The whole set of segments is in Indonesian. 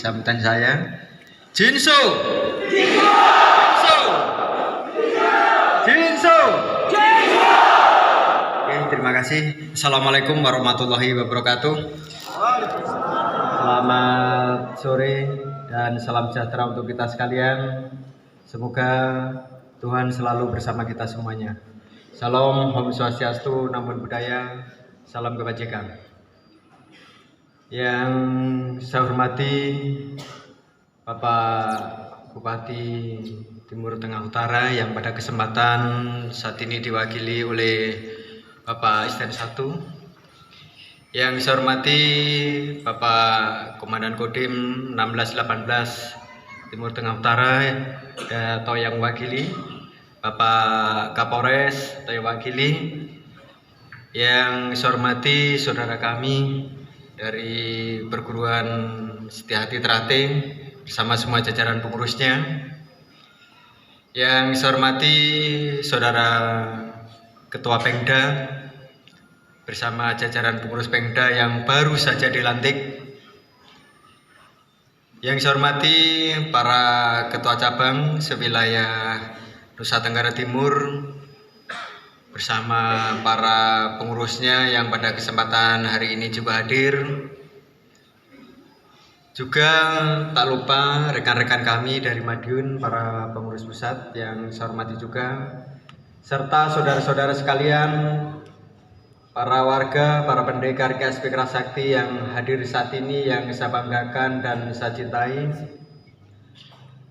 sambutan saya. Jinso. Oke, terima kasih. Assalamualaikum warahmatullahi wabarakatuh. Selamat sore dan salam sejahtera untuk kita sekalian. Semoga Tuhan selalu bersama kita semuanya. Salam, Om Swastiastu, Namo Buddhaya, salam kebajikan. Yang saya hormati Bapak Bupati Timur Tengah Utara yang pada kesempatan saat ini diwakili oleh Bapak Isten 1. Yang saya hormati Bapak Komandan Kodim 1618 Timur Tengah Utara atau yang wakili, Bapak Kapolres atau yang wakili. Yang saya hormati saudara kami dari Perguruan Setiahati Trate bersama semua jajaran pengurusnya. Yang saya hormati saudara Ketua Pengda bersama jajaran pengurus Pengda yang baru saja dilantik. Yang saya hormati para ketua cabang sewilayah Nusa Tenggara Timur bersama para pengurusnya yang pada kesempatan hari ini juga hadir. Juga tak lupa rekan-rekan kami dari Madiun, para pengurus pusat yang saya hormati juga, serta saudara-saudara sekalian, para warga, para pendekar KSP Kerasakti yang hadir saat ini yang saya banggakan dan saya cintai.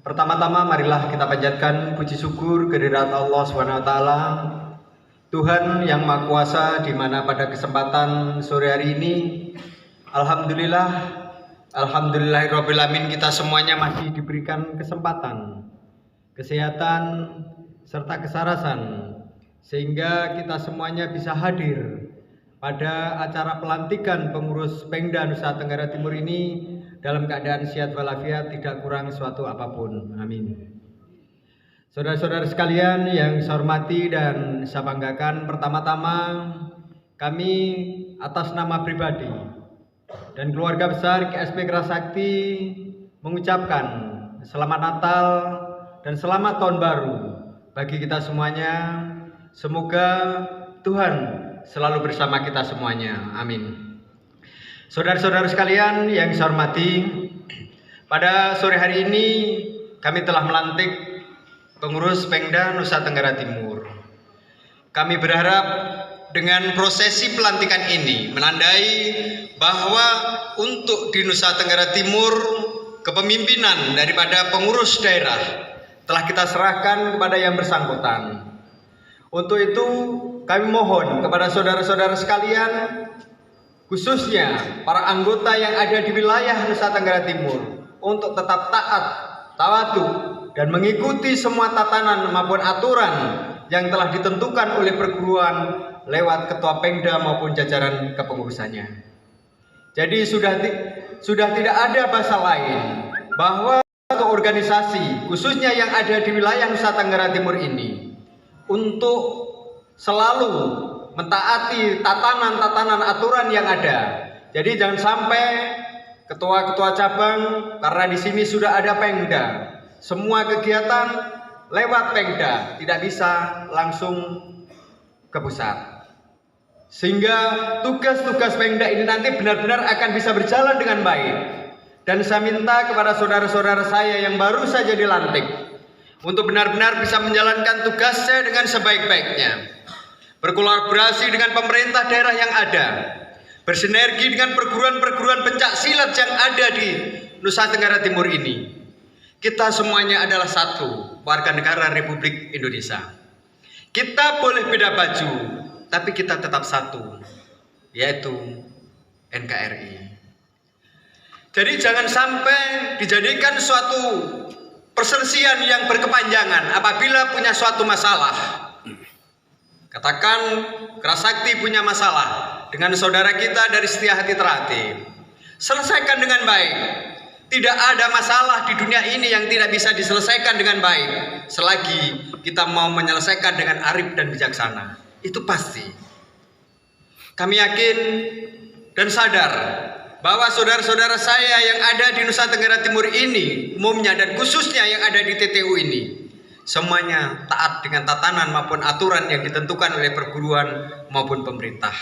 Pertama-tama marilah kita panjatkan puji syukur kehadirat Allah SWT, Tuhan yang Maha Kuasa, di mana pada kesempatan sore hari ini Alhamdulillahirabbil alamin kita semuanya masih diberikan kesempatan, kesehatan serta kesarasan sehingga kita semuanya bisa hadir pada acara pelantikan pengurus Pengda Nusa Tenggara Timur ini dalam keadaan sehat walafiat, tidak kurang suatu apapun. Amin. Saudara-saudara sekalian yang saya hormati dan saya banggakan, pertama-tama kami atas nama pribadi dan keluarga besar KSP Kerasakti mengucapkan selamat Natal dan selamat Tahun Baru bagi kita semuanya. Semoga Tuhan selalu bersama kita semuanya. Amin. Saudara-saudara sekalian yang saya hormati, pada sore hari ini kami telah melantik pengurus Pengda Nusa Tenggara Timur. Kami berharap dengan prosesi pelantikan ini menandai bahwa untuk di Nusa Tenggara Timur kepemimpinan daripada pengurus daerah telah kita serahkan kepada yang bersangkutan. Untuk itu kami mohon kepada saudara-saudara sekalian, khususnya para anggota yang ada di wilayah Nusa Tenggara Timur, untuk tetap taat, tawadhu, dan mengikuti semua tatanan maupun aturan yang telah ditentukan oleh perguruan lewat ketua Pengda maupun jajaran kepengurusannya. Jadi sudah tidak ada bahasa lain bahwa organisasi khususnya yang ada di wilayah Nusa Tenggara Timur ini untuk selalu mentaati tatanan-tatanan aturan yang ada. Jadi jangan sampai ketua-ketua cabang, karena di sini sudah ada Pengda, semua kegiatan lewat Pengda, tidak bisa langsung ke pusat. Sehingga tugas-tugas Pengda ini nanti benar-benar akan bisa berjalan dengan baik. Dan saya minta kepada saudara-saudara saya yang baru saja dilantik untuk benar-benar bisa menjalankan tugasnya dengan sebaik-baiknya, berkolaborasi dengan pemerintah daerah yang ada, bersinergi dengan perguruan-perguruan pencak silat yang ada di Nusa Tenggara Timur ini. Kita semuanya adalah satu warga negara Republik Indonesia. Kita boleh beda baju, tapi kita tetap satu, yaitu NKRI. Jadi jangan sampai dijadikan suatu perselisihan yang berkepanjangan apabila punya suatu masalah. Katakan Kerasakti punya masalah dengan saudara kita dari Setiahati Trate, selesaikan dengan baik. Tidak ada masalah di dunia ini yang tidak bisa diselesaikan dengan baik selagi kita mau menyelesaikan dengan arif dan bijaksana. Itu pasti. Kami yakin dan sadar bahwa saudara-saudara saya yang ada di Nusa Tenggara Timur ini, umumnya dan khususnya yang ada di TTU ini, semuanya taat dengan tatanan maupun aturan yang ditentukan oleh perguruan maupun pemerintah.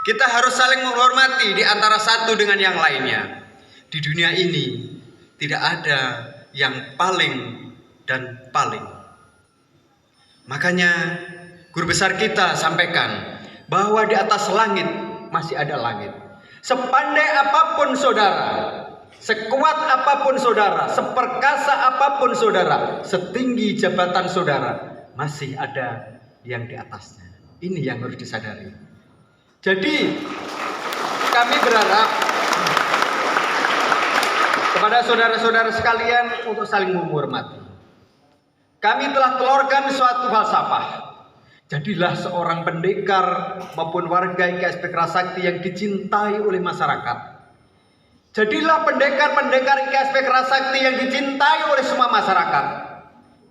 Kita harus saling menghormati di antara satu dengan yang lainnya. Di dunia ini tidak ada yang paling dan paling. Makanya guru besar kita sampaikan bahwa di atas langit masih ada langit. Sepandai apapun saudara, sekuat apapun saudara, seperkasa apapun saudara, setinggi jabatan saudara, masih ada yang di atasnya. Ini yang harus disadari. Jadi kami berharap kepada saudara-saudara sekalian untuk saling menghormati. Kami telah telurkan suatu falsafah. Jadilah seorang pendekar maupun warga IKSP Kerasakti yang dicintai oleh masyarakat. Jadilah pendekar-pendekar IKSP Kerasakti yang dicintai oleh semua masyarakat.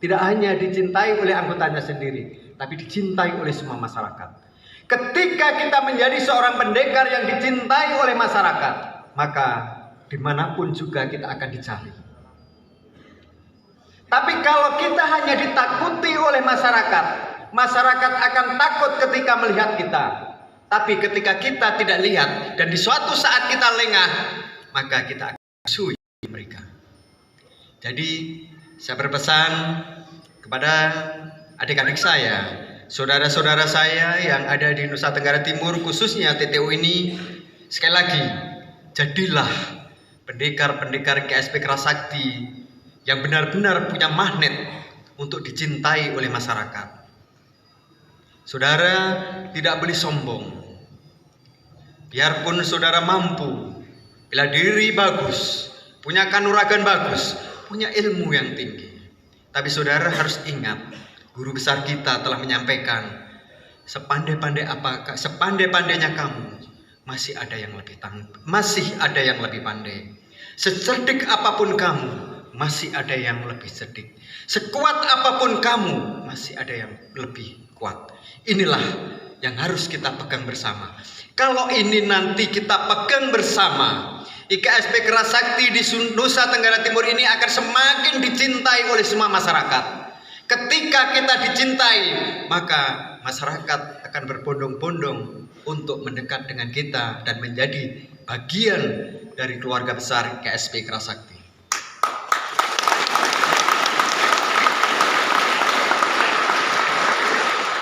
Tidak hanya dicintai oleh anggotanya sendiri, tapi dicintai oleh semua masyarakat. Ketika kita menjadi seorang pendekar yang dicintai oleh masyarakat, maka dimanapun juga kita akan dicari. Tapi kalau kita hanya ditakuti oleh masyarakat, masyarakat akan takut ketika melihat kita. Tapi ketika kita tidak lihat dan di suatu saat kita lengah, maka kita akan musuhi mereka. Jadi saya berpesan kepada adik-adik saya, saudara-saudara saya yang ada di Nusa Tenggara Timur, khususnya TTU ini, sekali lagi, jadilah pendekar-pendekar IKSP Kerasakti yang benar-benar punya magnet untuk dicintai oleh masyarakat. Saudara tidak boleh sombong. Biarpun saudara mampu, bela diri bagus, punya kanuragan bagus, punya ilmu yang tinggi. Tapi saudara harus ingat, guru besar kita telah menyampaikan, sepandai-pandainya kamu, masih ada yang lebih pandai. Secerdik apapun kamu, masih ada yang lebih cerdik. Sekuat apapun kamu, masih ada yang lebih kuat. Inilah yang harus kita pegang bersama. Kalau ini nanti kita pegang bersama, IKSP Kerasakti di Nusa Tenggara Timur ini akan semakin dicintai oleh semua masyarakat. Ketika kita dicintai, maka masyarakat akan berbondong-bondong untuk mendekat dengan kita dan menjadi bagian dari keluarga besar IKSP Kerasakti.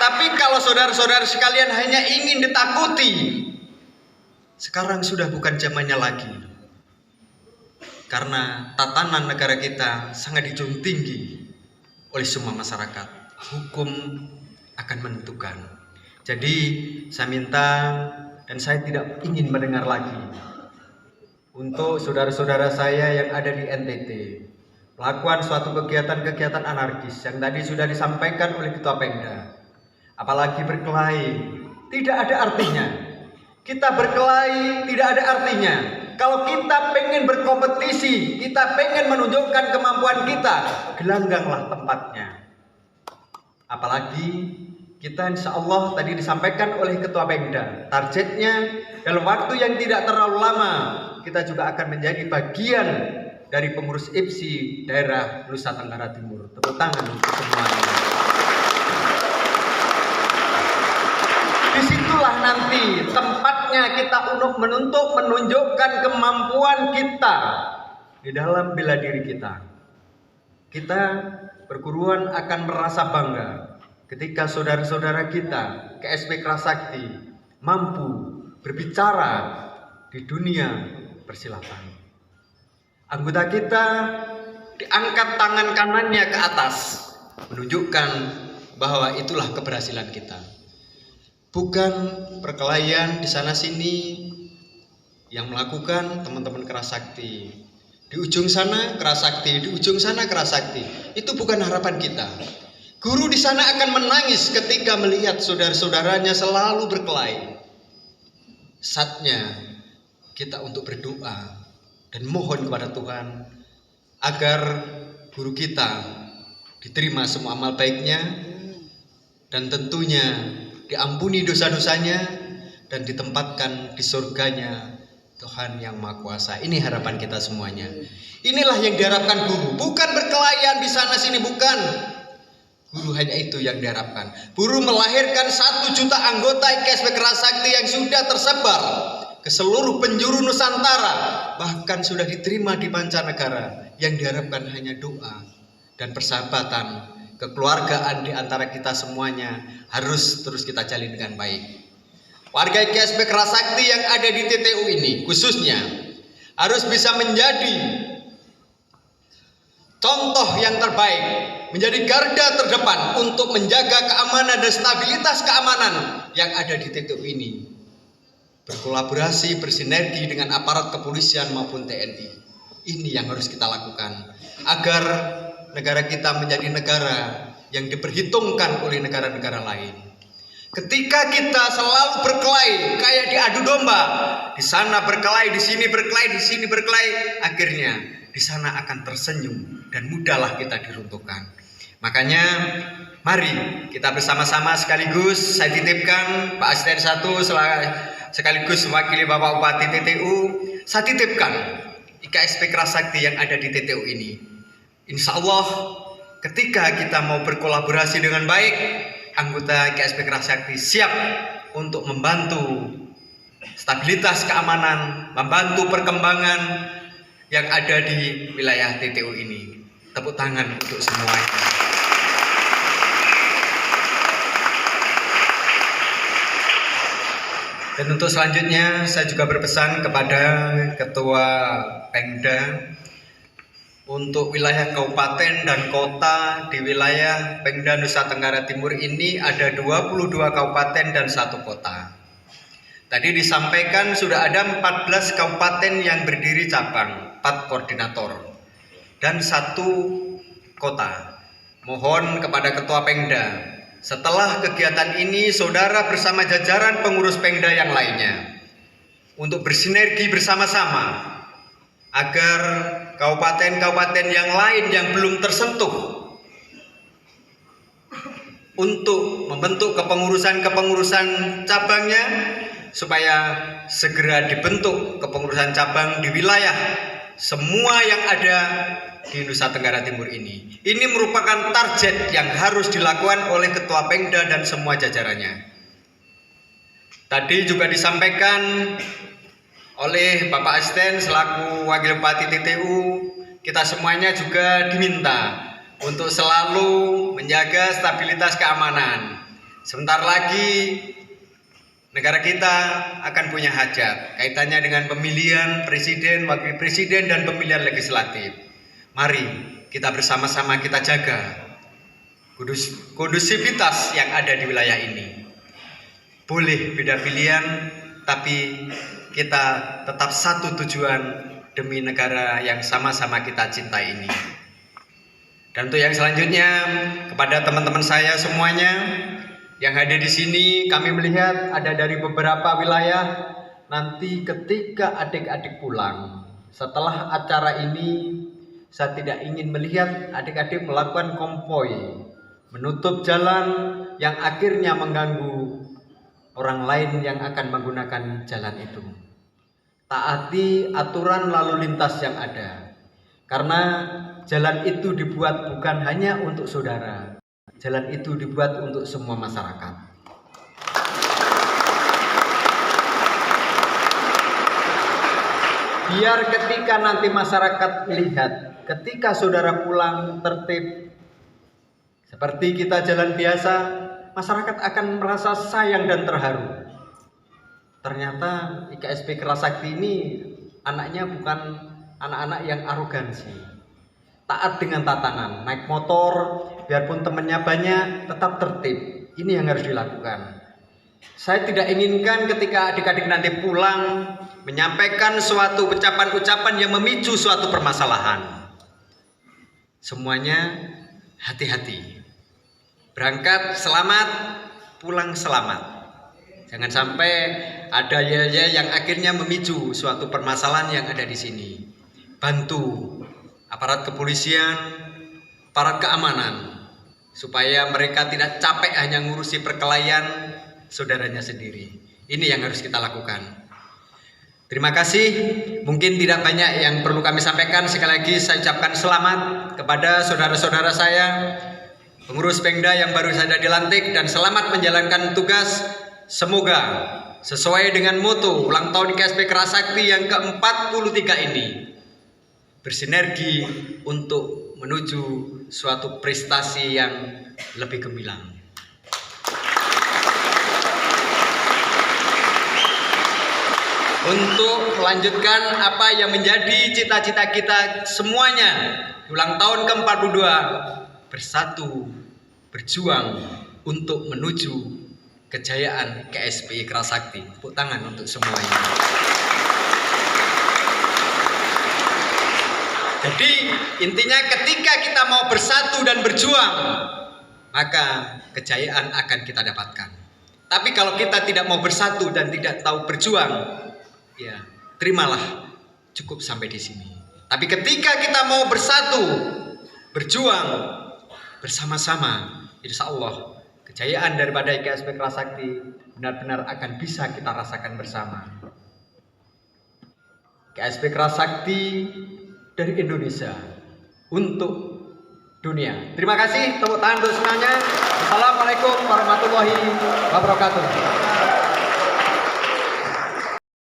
Tapi kalau saudara-saudara sekalian hanya ingin ditakuti, sekarang sudah bukan zamannya lagi. Karena tatanan negara kita sangat dijunjung tinggi oleh semua masyarakat. Hukum akan menentukan. Jadi saya minta dan saya tidak ingin mendengar lagi untuk saudara-saudara saya yang ada di NTT melakukan suatu kegiatan-kegiatan anarkis yang tadi sudah disampaikan oleh Ketua Pemda. Apalagi berkelahi, tidak ada artinya. Kita berkelahi tidak ada artinya. Kalau kita pengen berkompetisi, kita pengen menunjukkan kemampuan kita, gelangganglah tempatnya. Apalagi kita insya Allah tadi disampaikan oleh Ketua Pemda, targetnya dalam waktu yang tidak terlalu lama, kita juga akan menjadi bagian dari pengurus IPSI daerah Nusa Tenggara Timur. Tepuk tangan untuk semuanya. Disitulah nanti tempatnya kita untuk menunjukkan kemampuan kita di dalam bela diri kita. Kita perguruan akan merasa bangga ketika saudara-saudara kita IKSP Kerasakti mampu berbicara di dunia persilatan. Anggota kita diangkat tangan kanannya ke atas, menunjukkan bahwa itulah keberhasilan kita. Bukan perkelahian di sana sini yang melakukan teman-teman Kerasakti. Di ujung sana Kerasakti, di ujung sana Kerasakti. Itu bukan harapan kita. Guru di sana akan menangis ketika melihat saudara-saudaranya selalu berkelahi. Saatnya kita untuk berdoa dan mohon kepada Tuhan agar guru kita diterima semua amal baiknya dan tentunya diampuni dosa-dosanya dan ditempatkan di surganya Tuhan yang Maha Kuasa. Ini harapan kita semuanya. Inilah yang diharapkan guru. Bukan berkelayan di sana sini, bukan. Guru hanya itu yang diharapkan. Guru melahirkan 1 juta anggota IKSP Kerasakti yang sudah tersebar ke seluruh penjuru Nusantara. Bahkan sudah diterima di mancanegara. Yang diharapkan hanya doa dan persahabatan, kekeluargaan di antara kita semuanya harus terus kita jalin dengan baik. Warga IKSP Kerasakti yang ada di TTU ini khususnya harus bisa menjadi contoh yang terbaik, menjadi garda terdepan untuk menjaga keamanan dan stabilitas keamanan yang ada di TTU ini. Berkolaborasi, bersinergi dengan aparat kepolisian maupun TNI. Ini yang harus kita lakukan agar negara kita menjadi negara yang diperhitungkan oleh negara-negara lain. Ketika kita selalu berkelahi kayak diadu domba, di sana berkelahi, di sini berkelahi, di sini berkelahi, akhirnya di sana akan tersenyum dan mudahlah kita diruntuhkan. Makanya mari kita bersama-sama sekaligus saya titipkan Pak Asisten 1 sekaligus mewakili Bapak Bupati TTU, saya titipkan IKSP Kerasakti yang ada di TTU ini. Insya Allah ketika kita mau berkolaborasi dengan baik, anggota IKSP Kerasakti siap untuk membantu stabilitas keamanan, membantu perkembangan yang ada di wilayah TTU ini. Tepuk tangan untuk semuanya. Dan untuk selanjutnya saya juga berpesan kepada Ketua Pemda untuk wilayah kabupaten dan kota. Di wilayah Pemda Nusa Tenggara Timur ini ada 22 kabupaten dan 1 kota. Tadi disampaikan sudah ada 14 kabupaten yang berdiri cabang, 4 koordinator dan 1 kota. Mohon kepada Ketua Pemda, setelah kegiatan ini saudara bersama jajaran pengurus Pemda yang lainnya untuk bersinergi bersama-sama agar kabupaten-kabupaten yang lain yang belum tersentuh untuk membentuk kepengurusan cabangnya supaya segera dibentuk kepengurusan cabang di wilayah semua yang ada di Nusa Tenggara Timur ini. Ini merupakan target yang harus dilakukan oleh Ketua Pemda dan semua jajarannya. Tadi juga disampaikan oleh Bapak Asisten selaku Wakil Bupati TTU, kita semuanya juga diminta untuk selalu menjaga stabilitas keamanan. Sebentar lagi negara kita akan punya hajat kaitannya dengan pemilihan presiden, wakil presiden, dan pemilihan legislatif. Mari kita bersama-sama kita jaga kondusivitas yang ada di wilayah ini. Boleh beda pilihan, tapi kita tetap satu tujuan demi negara yang sama-sama kita cintai ini. Dan untuk yang selanjutnya, kepada teman-teman saya semuanya yang hadir di sini, kami melihat ada dari beberapa wilayah. Nanti ketika adik-adik pulang setelah acara ini, saya tidak ingin melihat adik-adik melakukan konvoi, menutup jalan yang akhirnya mengganggu orang lain yang akan menggunakan jalan itu. Taati aturan lalu lintas yang ada, karena jalan itu dibuat bukan hanya untuk saudara, jalan itu dibuat untuk semua masyarakat. Biar ketika nanti masyarakat lihat, ketika saudara pulang tertib seperti kita jalan biasa, masyarakat akan merasa sayang dan terharu. Ternyata IKSP Kerasakti ini anaknya bukan anak-anak yang arogansi, taat dengan tatanan, naik motor biarpun temannya banyak tetap tertib. Ini yang harus dilakukan. Saya tidak inginkan ketika adik-adik nanti pulang menyampaikan suatu ucapan-ucapan yang memicu suatu permasalahan. Semuanya hati-hati. Berangkat selamat, pulang selamat. Jangan sampai ada yang akhirnya memicu suatu permasalahan yang ada di sini. Bantu aparat kepolisian, aparat keamanan, supaya mereka tidak capek hanya ngurusi perkelahian saudaranya sendiri. Ini yang harus kita lakukan. Terima kasih. Mungkin tidak banyak yang perlu kami sampaikan. Sekali lagi saya ucapkan selamat kepada saudara-saudara saya, pengurus Pengda yang baru saja dilantik, dan selamat menjalankan tugas. Semoga sesuai dengan moto ulang tahun KSP Kerasakti yang ke-43 ini bersinergi untuk menuju suatu prestasi yang lebih gemilang. Untuk melanjutkan apa yang menjadi cita-cita kita semuanya, ulang tahun ke-42, bersatu, berjuang untuk menuju kejayaan KSPI Kerasakti. Tepuk tangan untuk semuanya. Jadi intinya ketika kita mau bersatu dan berjuang, maka kejayaan akan kita dapatkan. Tapi kalau kita tidak mau bersatu dan tidak tahu berjuang, ya terimalah, cukup sampai di sini. Tapi ketika kita mau bersatu, berjuang bersama-sama, insya Allah kejayaan daripada KSP Kerasakti benar-benar akan bisa kita rasakan bersama. KSP Kerasakti dari Indonesia untuk dunia. Terima kasih, tepuk tangan untuk semuanya. Assalamualaikum warahmatullahi wabarakatuh.